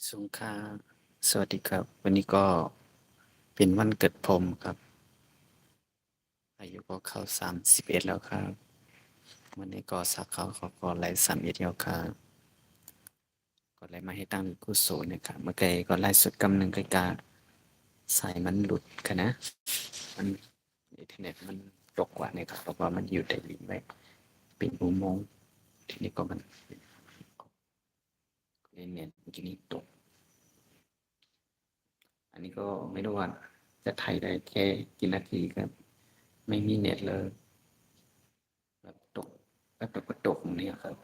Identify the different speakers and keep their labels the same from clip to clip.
Speaker 1: สงค่าสวัสดีครับ วันนี้ก็เป็นวันเกิดผมครับ อายุก็เข้า31แล้วครับ วันนี้ก็สักเขาก็ไล่31แล้วครับก็ไล่มาให้ตั้งกุศลนะครับเมื่อกี้ก็ไล่สุดกำหนึ่งกกาสายมันหลุดกันนะมันอินเทอร์เน็ตมันตกว่าเนี่ยครับเพราะว่ามันอยู่ในลิงก์ไว้เป็นอุโมงค์ทีนี้ก็มันเน็ตทีนี้ตก อันนี้ก็ไม่รู้ว่าจะถ่ายได้แค่กี่นาทีครับไม่มีเน็ตเลยแบบตกแบบกระตกเนี่ยครับ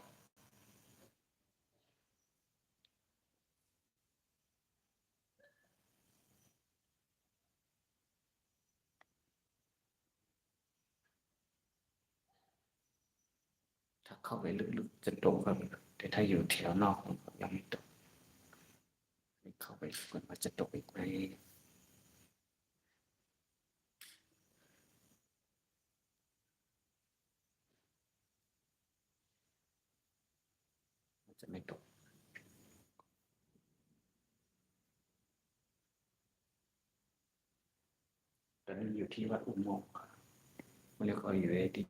Speaker 1: ถ้าเข้าไปลึกๆจะตกครับแต่ถ้าอยู่แถวนอกยังไม่ตกไม่เข้าไปก่อนว่าจะตกอีกไหมจะไม่ตกตอนนี้อยู่ที่วัดอุโมงค์ครับไม่เรียกว่าอยู่ที่